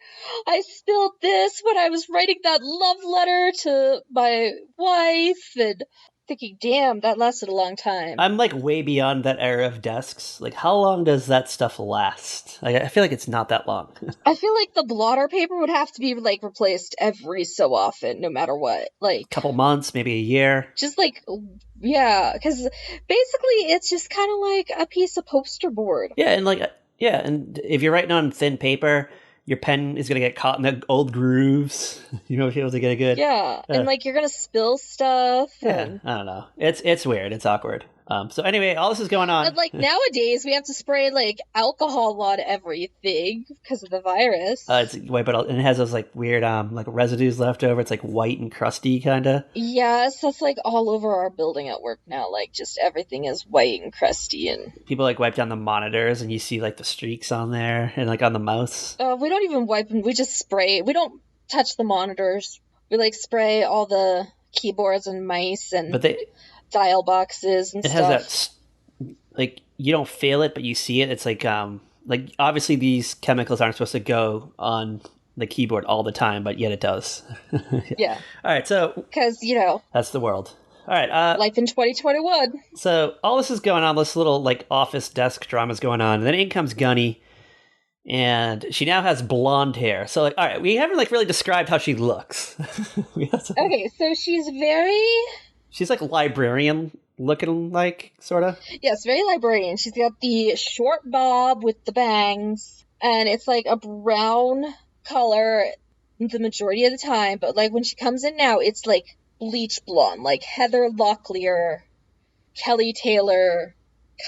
I spilled this when I was writing that love letter to my wife, and thinking, damn, that lasted a long time. I'm like way beyond that era of desks. Like, how long does that stuff last? Like, I feel like it's not that long. I feel like the blotter paper would have to be, like, replaced every so often, no matter what. Like, Couple months, maybe a year. just like, yeah, because basically it's just kind of like a piece of poster board. Yeah, and if you're writing on thin paper, your pen is gonna get caught in the old grooves. You know, if you able to get a good. Yeah, and like you're gonna spill stuff. Yeah, And, I don't know. It's weird. It's awkward. So anyway, all this is going on. and like nowadays we have to spray like alcohol on everything because of the virus. It's wipe it all, and it has those like weird like residues left over. It's like white and crusty kind of. Yeah, so it's like all over our building at work now. Like just everything is white and crusty, and People like wipe down the monitors, and you see like the streaks on there, and like on the mouse. we don't even wipe them. We just spray. We don't touch the monitors. We like spray all the keyboards and mice and But dial boxes and it stuff. has that like you don't feel it, but you see it. It's like obviously these chemicals aren't supposed to go on the keyboard all the time, but yet it does. Yeah. All right, so Because, that's the world. All right. life in 2021. So all this is going on. This little like office desk drama is going on, and then in comes Gunny, and she now has blonde hair. So like, all right, we haven't like really described how she looks. Okay, so She's like librarian looking, like sort of. yes, very librarian. She's got the short bob with the bangs, and it's like a brown color the majority of the time, but like when she comes in now, it's like bleach blonde, like Heather Locklear, Kelly Taylor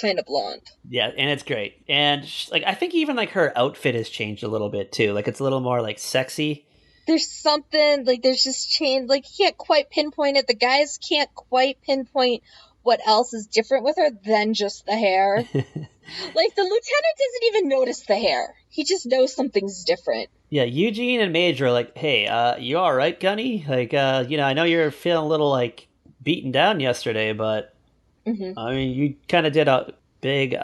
kind of blonde. Yeah, and it's great. And like I think even like her outfit has changed a little bit too. Like it's a little more like sexy. There's something, like, there's just change, like, you can't quite pinpoint it. The guys can't quite pinpoint what else is different with her than just the hair. Like, the lieutenant doesn't even notice the hair. He just knows something's different. Yeah, Eugene and Major are like, hey, you all right, Gunny? Like, I know you're feeling a little, like, beaten down yesterday, but, I mean, you kind of did a big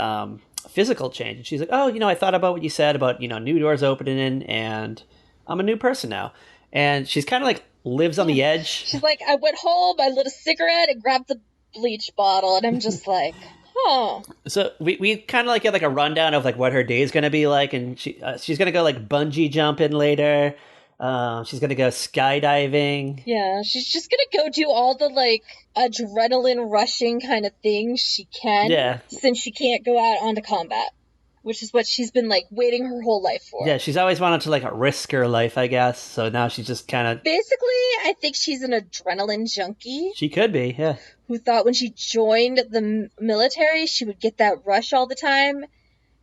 physical change. And she's like, oh, I thought about what you said about, new doors opening, and I'm a new person now. And she's kind of, like, lives on the edge. She's like, I went home, I lit a cigarette, and grabbed the bleach bottle, and I'm just like... Huh. So we kind of like get like a rundown of like what her day is going to be like, and she's going to go like bungee jumping later. She's going to go skydiving. Yeah, she's just going to go do all the like adrenaline rushing kind of things she can. Yeah. Since she can't go out onto combat, which is what she's been like waiting her whole life for. Yeah, she's always wanted to like risk her life, I guess. So now she's just kind of... Basically, I think she's an adrenaline junkie. She could be, yeah. Who thought when she joined the military, she would get that rush all the time.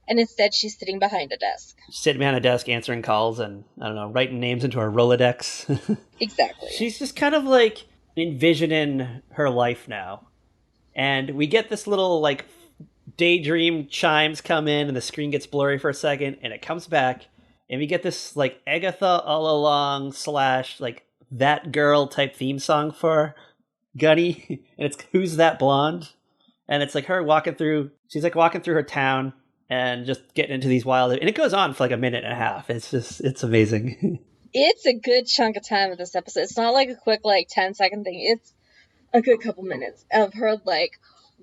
And instead, she's sitting behind a desk. Sitting behind a desk, answering calls, and, I don't know, writing names into her Rolodex. Exactly. She's just kind of like envisioning her life now. And we get this little like daydream chimes come in, and the screen gets blurry for a second, and it comes back, and we get this like Agatha All Along / like That Girl type theme song for Gunny, and it's Who's That Blonde? And it's like her she's like walking through her town and just getting into these wild, and it goes on for like a minute and a half. It's amazing. It's a good chunk of time of this episode. It's not like a quick like 10-second thing. It's a good couple minutes of her like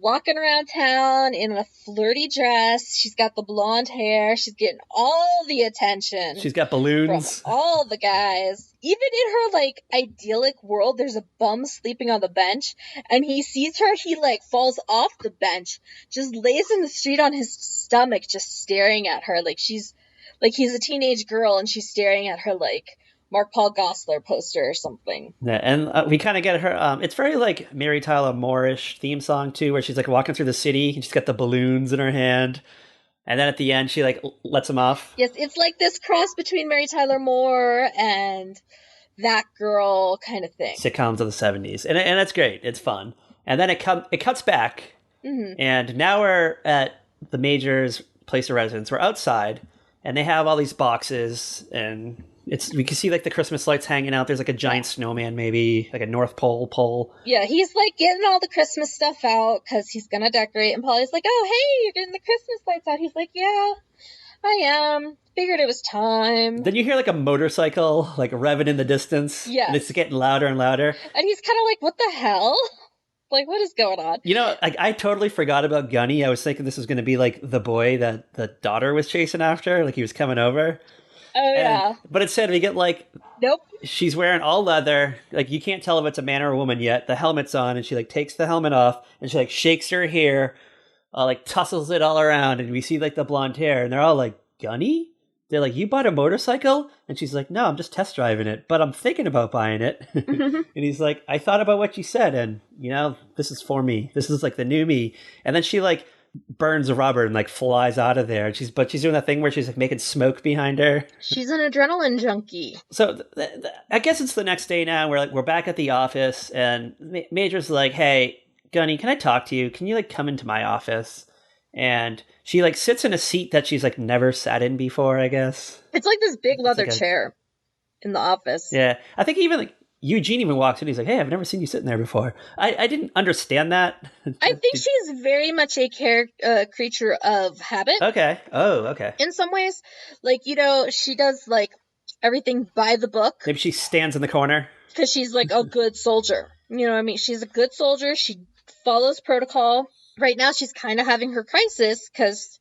walking around town in a flirty dress. She's got the blonde hair. She's getting all the attention. She's got balloons from all the guys. Even in her like idyllic world, there's a bum sleeping on the bench, and he sees her. He like falls off the bench, just lays in the street on his stomach, just staring at her like she's like he's a teenage girl, and she's staring at her like Mark Paul Gosselaar poster or something. Yeah, and we kind of get her. It's very like Mary Tyler Moore-ish theme song too, where she's like walking through the city and she's got the balloons in her hand, and then at the end she like lets them off. Yes, it's like this cross between Mary Tyler Moore and That Girl kind of thing. Sitcoms of the 70s, and that's great. It's fun, and then it cuts back, and now we're at the Major's place of residence. We're outside, and they have all these boxes and we can see like the Christmas lights hanging out. There's like a giant snowman, maybe like a North Pole pole. Yeah, he's like getting all the Christmas stuff out because he's gonna decorate. And Polly's like, "Oh, hey, you're getting the Christmas lights out." He's like, "Yeah, I am. Figured it was time." Then you hear like a motorcycle like revving in the distance. Yeah, and it's getting louder and louder. And he's kind of like, "What the hell? Like, what is going on?" You know, I totally forgot about Gunny. I was thinking this was going to be like the boy that the daughter was chasing after, like he was coming over. Oh, yeah. But instead we get like... Nope. She's wearing all leather. Like, you can't tell if it's a man or a woman yet. The helmet's on, and she like takes the helmet off, and she like shakes her hair, like tussles it all around, and we see like the blonde hair, and they're all like, Gunny? They're like, you bought a motorcycle? And she's like, no, I'm just test driving it, but I'm thinking about buying it. And he's like, I thought about what you said, and, you know, this is for me. This is like the new me. And then she like burns a rubber and like flies out of there. And she's doing that thing where she's like making smoke behind her. She's an adrenaline junkie. So I guess it's the next day now. We're back at the office, and Major's like, hey, Gunny, can I talk to you? Can you like come into my office? And she like sits in a seat that she's like never sat in before, I guess. It's like this big leather chair in the office. Yeah. I think even like Eugene even walks in. He's like, hey, I've never seen you sitting there before. I didn't understand that. I think she's very much a creature of habit. Okay. Oh, okay. In some ways. Like, you know, she does like everything by the book. Maybe she stands in the corner. Because she's like a good soldier. You know what I mean? She's a good soldier. She follows protocol. Right now, she's kind of having her crisis because,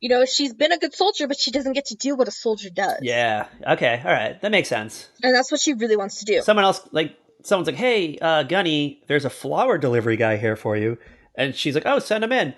you know, she's been a good soldier, but she doesn't get to do what a soldier does. Yeah. Okay. All right. That makes sense. And that's what she really wants to do. Someone's like, hey, Gunny, there's a flower delivery guy here for you. And she's like, oh, send him in.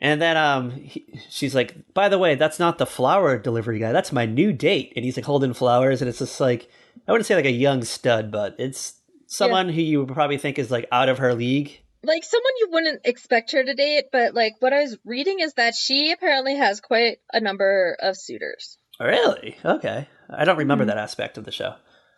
And then she's like, by the way, that's not the flower delivery guy. That's my new date. And he's like holding flowers. And it's just like, I wouldn't say like a young stud, but it's someone who you would probably think is like out of her league. Like, someone you wouldn't expect her to date, but, like, what I was reading is that she apparently has quite a number of suitors. Really? Okay. I don't remember that aspect of the show.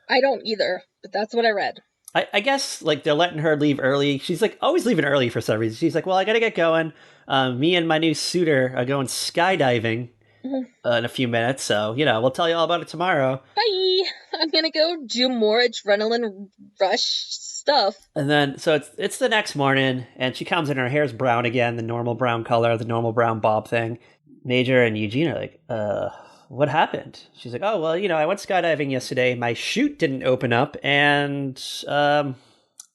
I don't either, but that's what I read. I guess, like, they're letting her leave early. She's, like, always leaving early for some reason. She's like, well, I gotta get going. Me and my new suitor are going skydiving in a few minutes, so, you know, we'll tell you all about it tomorrow. Bye! I'm gonna go do more adrenaline rush stuff. And then, so it's the next morning, and she comes in, her hair's brown again, the normal brown color, the normal brown bob thing. Major and Eugene are like, what happened? She's like, oh, well, you know, I went skydiving yesterday, my chute didn't open up, and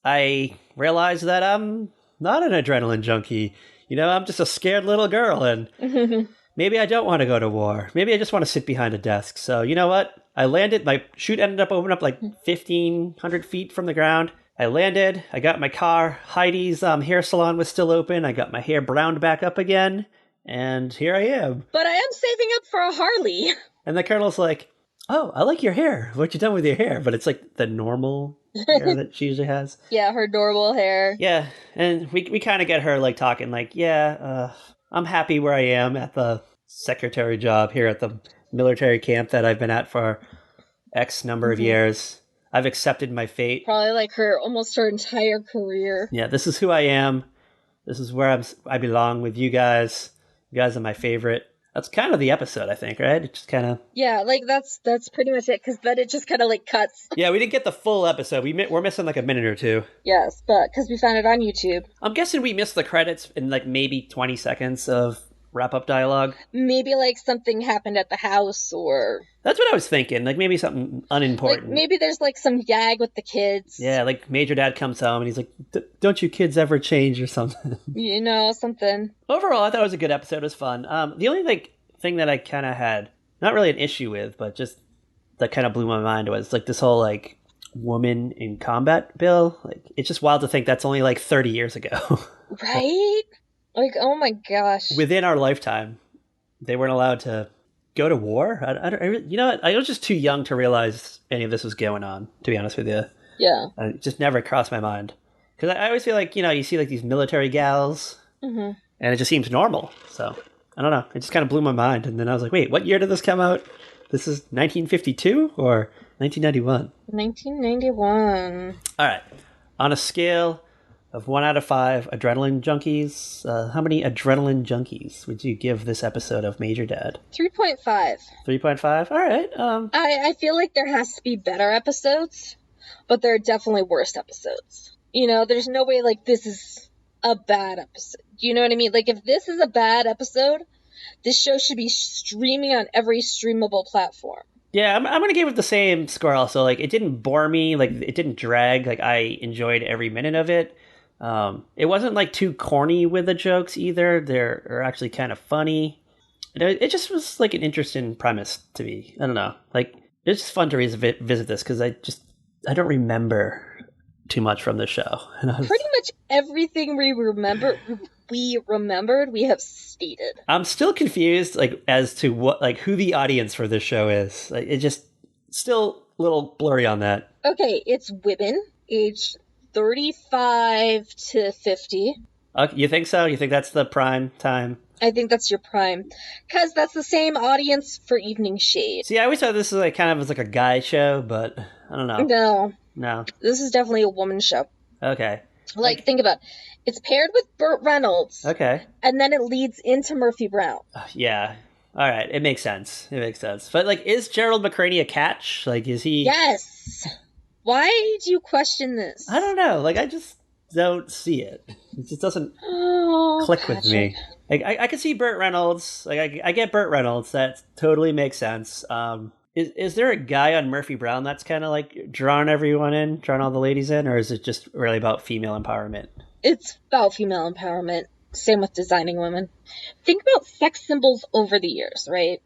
I realized that I'm not an adrenaline junkie. You know, I'm just a scared little girl, and maybe I don't want to go to war. Maybe I just want to sit behind a desk. So, you know what? I landed, my chute ended up opening up like 1,500 feet from the ground. I landed, I got my car, Heidi's hair salon was still open, I got my hair browned back up again, and here I am. But I am saving up for a Harley. And the colonel's like, oh, I like your hair. What you done with your hair? But it's like the normal hair that she usually has. Yeah, her normal hair. Yeah, and we kind of get her like talking like, I'm happy where I am at the secretary job here at the military camp that I've been at for X number of years. I've accepted my fate. Probably like almost her entire career. Yeah, this is who I am. This is where I belong with you guys. You guys are my favorite. That's kind of the episode, I think, right? It just kind of... Yeah, like that's pretty much it, because then it just kind of like cuts. Yeah, we didn't get the full episode. We're missing like a minute or two. Yes, but because we found it on YouTube. I'm guessing we missed the credits in like maybe 20 seconds of wrap-up dialogue. Maybe like something happened at the house, or... That's what I was thinking. Like maybe something unimportant. Like maybe there's like some gag with the kids. Yeah, like Major Dad comes home and he's like, don't you kids ever change or something? You know, something. Overall, I thought it was a good episode. It was fun. The only like thing that I kind of had, not really an issue with, but just that kind of blew my mind was like this whole like woman in combat bill. Like it's just wild to think that's only like 30 years ago. Right? Like, oh my gosh. Within our lifetime, they weren't allowed to go to war. You know what? I was just too young to realize any of this was going on, to be honest with you. Yeah. It just never crossed my mind. Because I always feel like, you know, you see like these military gals, and it just seems normal. So, I don't know. It just kind of blew my mind. And then I was like, wait, what year did this come out? This is 1952 or 1991? 1991. All right. On a scale of 1 out of 5 adrenaline junkies, how many adrenaline junkies would you give this episode of Major Dad? 3.5. 3.5? All right. I feel like there has to be better episodes, but there are definitely worse episodes. You know, there's no way, like, this is a bad episode. Do you know what I mean? Like, if this is a bad episode, this show should be streaming on every streamable platform. Yeah, I'm going to give it the same score also. Like, it didn't bore me. Like, it didn't drag. Like, I enjoyed every minute of it. It wasn't, like, too corny with the jokes either. They're actually kind of funny. It just was, like, an interesting premise to me. I don't know. Like, it's just fun to visit this because I don't remember too much from the show. Pretty much everything we remembered, we have stated. I'm still confused, like, as to what, like, who the audience for this show is. Like, it just still a little blurry on that. Okay, it's women aged 35 to 50. You think so? You think that's the prime time? I think that's your prime, because that's the same audience for Evening Shade. See, I always thought this was like kind of like a guy show, but I don't know. No. This is definitely a woman show. Okay. Like, think about it. It's paired with Burt Reynolds. Okay. And then it leads into Murphy Brown. Yeah. All right. It makes sense. But, like, is Gerald McCraney a catch? Like, is he... Yes. Why do you question this? I don't know. Like, I just don't see it. It just doesn't click with me. Like, I can see Burt Reynolds. Like, I get Burt Reynolds. That totally makes sense. Is there a guy on Murphy Brown that's kind of like drawing all the ladies in, or is it just really about female empowerment? It's about female empowerment. Same with designing women. Think about sex symbols over the years, right?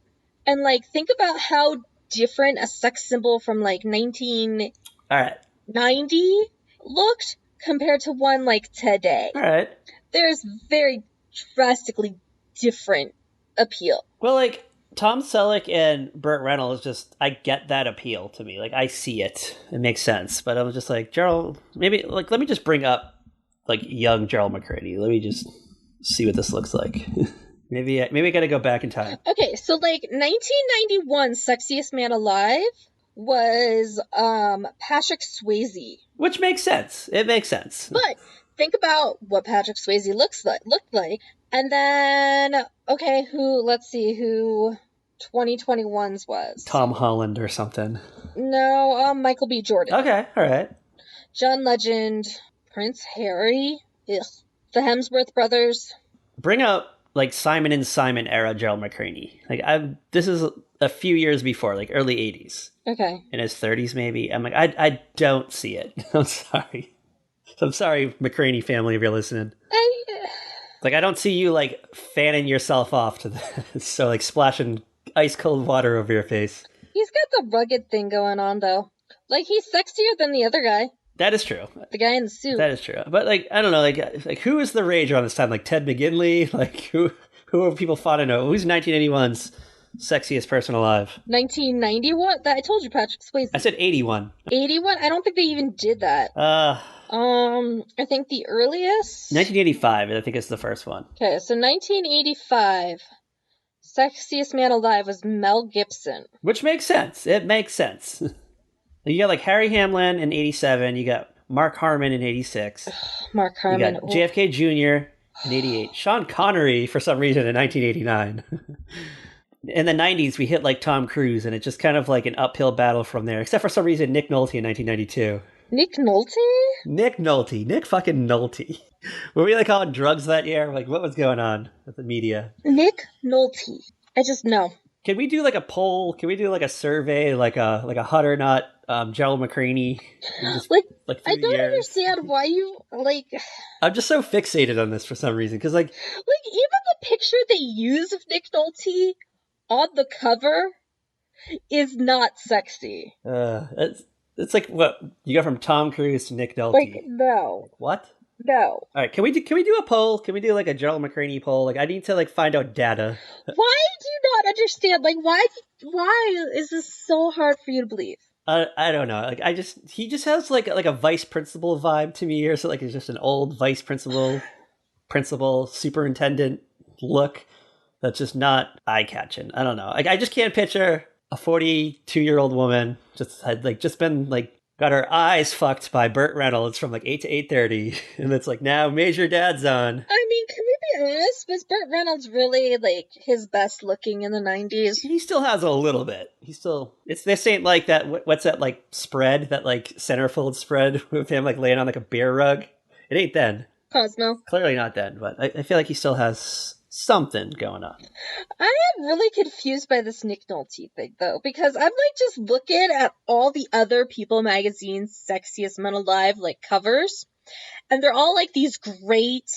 And, like, think about how different a sex symbol from, like, 1990 looked compared to one, like, today. All right. There's very drastically different appeal. Well, like, Tom Selleck and Burt Reynolds, I get that appeal to me. Like, I see it. It makes sense. But I was just like, Gerald, maybe, like, let me just bring up, like, young Gerald McCraney. Let me just see what this looks like. maybe I gotta go back in time. Okay, so, like, 1991 Sexiest Man Alive was Patrick Swayze. Which makes sense. It makes sense. But think about what Patrick Swayze looked like. And then, okay, who 2021's was? Tom Holland or something. No, Michael B. Jordan. Okay, all right. John Legend, Prince Harry, ugh. The Hemsworth brothers. Bring up, like, Simon and Simon era Gerald McCraney. Like, this is a few years before, like, early 80s. Okay. In his 30s, maybe. I'm like, I don't see it. I'm sorry. McCraney family, if you're listening. Like, I don't see you, like, fanning yourself off to this. So, like, splashing ice cold water over your face. He's got the rugged thing going on, though. Like, he's sexier than the other guy. That is true. The guy in the suit. That is true. But, like, I don't know, like who is the rage around this time? Like, Ted McGinley? Like, who are people fought to know? Who's 1981's sexiest person alive? 1991? I told you, Patrick Swayze. I said 81. 81? I don't think they even did that. I think the earliest? 1985, I think it's the first one. Okay, so 1985, Sexiest Man Alive was Mel Gibson. Which makes sense. It makes sense. You got, like, Harry Hamlin in 87. You got Mark Harmon in 86. Mark Harmon. You got JFK Jr. in 88. Sean Connery, for some reason, in 1989. In the 90s, we hit, like, Tom Cruise, and it's just kind of like an uphill battle from there. Except for some reason, Nick Nolte in 1992. Nick Nolte? Nick Nolte. Nick fucking Nolte. Were we, like, on drugs that year? Like, what was going on with the media? Nick Nolte. I just know. Can we do, like, a poll? Can we do, like, a survey, like a hot or not Gerald McCraney? Just, like I don't understand why you, like... I'm just so fixated on this for some reason, because, like... Like, even the picture they use of Nick Nolte on the cover is not sexy. It's like, what? You go from Tom Cruise to Nick Nolte. Like, no. What? No. All right, can we do a poll? Can we do, like, a Gerald McCraney poll? Like, I need to, like, find out data. Why do you not understand? Like, why is this so hard for you to believe? I don't know. Like, he just has, like a vice principal vibe to me, or so, like, it's just an old vice principal, superintendent look that's just not eye-catching. I don't know. Like, I just can't picture a 42-year-old woman just been, like, got her eyes fucked by Burt Reynolds from like 8 to 8:30, and it's like, now Major Dad's on. I mean, can we be honest? Was Burt Reynolds really like his best looking in the 90s? He still has a little bit. This ain't like that, what's that like spread, that like centerfold spread with him like laying on like a beer rug? It ain't then. Cosmo. Clearly not then, but I feel like he still has something going on. I am really confused by this Nick Nolte thing, though, because I'm like just looking at all the other People magazine's Sexiest Men Alive like covers, and they're all like these great,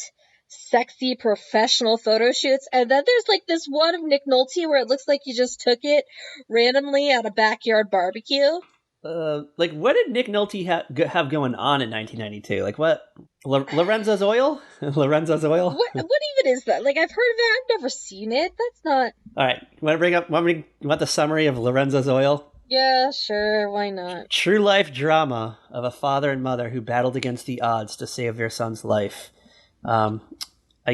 sexy, professional photo shoots, and then there's like this one of Nick Nolte where it looks like he just took it randomly at a backyard barbecue. Like, what did Nick Nolte have going on in 1992? Like, what? Lorenzo's Oil? Lorenzo's Oil? What even is that? Like, I've heard of it. I've never seen it. That's not... All right. You want the summary of Lorenzo's Oil? Yeah, sure. Why not? True life drama of a father and mother who battled against the odds to save their son's life. I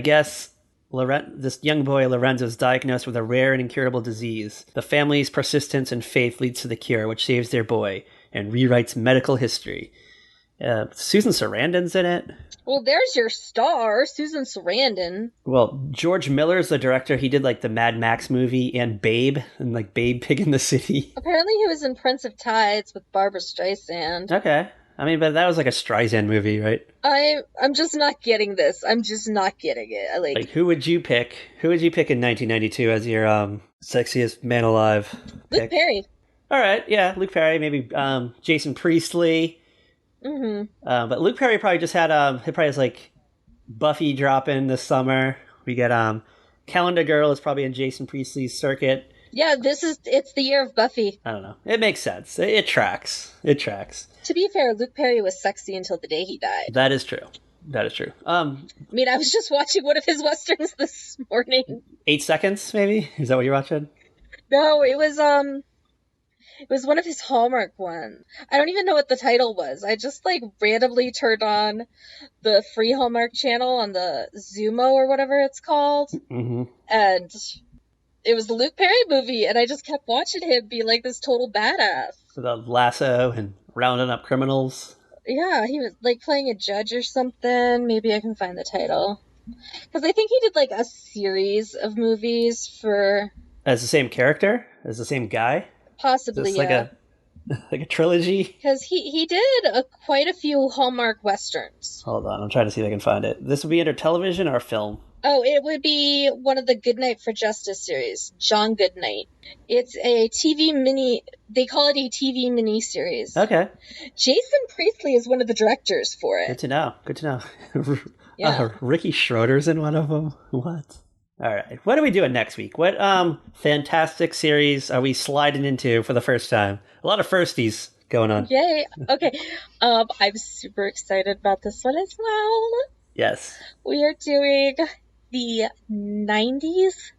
guess this young boy, Lorenzo, is diagnosed with a rare and incurable disease. The family's persistence and faith leads to the cure, which saves their boy and rewrites medical history. Susan Sarandon's in it. Well, there's your star, Susan Sarandon. Well, George Miller's the director. He did like the Mad Max movie and Babe, and like Babe Pig in the City. Apparently he was in Prince of Tides with Barbra Streisand. Okay. I mean, but that was like a Streisand movie, right? I'm just not getting this. I'm just not getting it. Like, who would you pick? Who would you pick in 1992 as your sexiest man alive pick? Luke Perry. All right, yeah, Luke Perry. Maybe Jason Priestley. Mm-hmm. But Luke Perry probably just had he probably has like Buffy dropping this summer. We get Calendar Girl is probably in Jason Priestley's circuit. Yeah, it's the year of Buffy. I don't know. It makes sense. It tracks. It tracks. To be fair, Luke Perry was sexy until the day he died. That is true. That is true. I mean, I was just watching one of his westerns this morning. 8 Seconds, maybe? Is that what you're watching? No, it was one of his Hallmark ones. I don't even know what the title was. I just like randomly turned on the free Hallmark channel on the Zumo or whatever it's called. Mm-hmm. And it was the Luke Perry movie, and I just kept watching him be like this total badass. The lasso and rounding up criminals. Yeah, he was like playing a judge or something. Maybe I can find the title. Because I think he did like a series of movies for... As the same character? As the same guy? Possibly, yeah. Like a trilogy? Because he did quite a few Hallmark westerns. Hold on, I'm trying to see if I can find it. This would be under television or film? Oh, it would be one of the Goodnight for Justice series, John Goodnight. It's a TV mini... They call it a TV mini-series. Okay. Jason Priestley is one of the directors for it. Good to know. Good to know. Yeah. Ricky Schroeder's in one of them? What? All right. What are we doing next week? What fantastic series are we sliding into for the first time? A lot of firsties going on. Yay. Okay. I'm super excited about this one as well. Yes. We are doing the 90s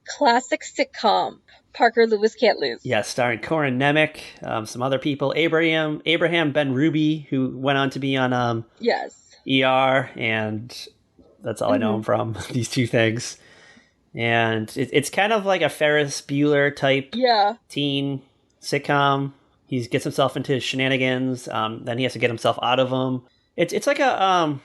classic sitcom, Parker Lewis Can't Lose. Yes, starring Corin Nemec, some other people, Abraham Ben Ruby, who went on to be on yes. ER, and that's all I know him from, these two things. And it's kind of like a Ferris Bueller type teen sitcom. He gets himself into shenanigans, then he has to get himself out of them. It's like a...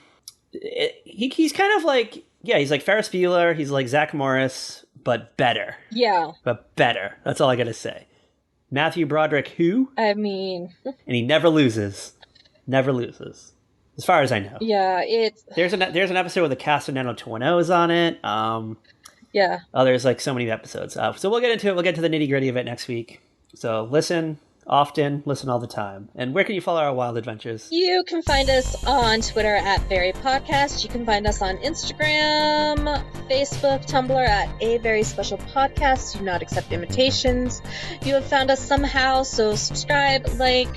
he's kind of like... Yeah, he's like Ferris Bueller, he's like Zach Morris, but better. Yeah. But better. That's all I gotta say. Matthew Broderick, who? I mean... And he never loses. Never loses. As far as I know. Yeah, it's... There's an episode with the cast of 90210 is on it. Yeah. Oh, there's like so many episodes. So we'll get into it. We'll get to the nitty-gritty of it next week. So listen often, listen all the time. And where can you follow our wild adventures? You can find us on Twitter at Very Podcast. You can find us on Instagram, Facebook, Tumblr at A Very Special Podcast. Do not accept invitations. You have found us somehow, so subscribe, like,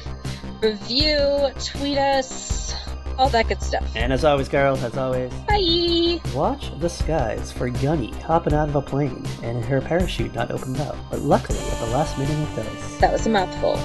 review, tweet us, all that good stuff. And as always, girls, as always, bye! Watch the skies for Gunny hopping out of a plane and her parachute not opened up. But luckily, at the last minute it does. That was a mouthful.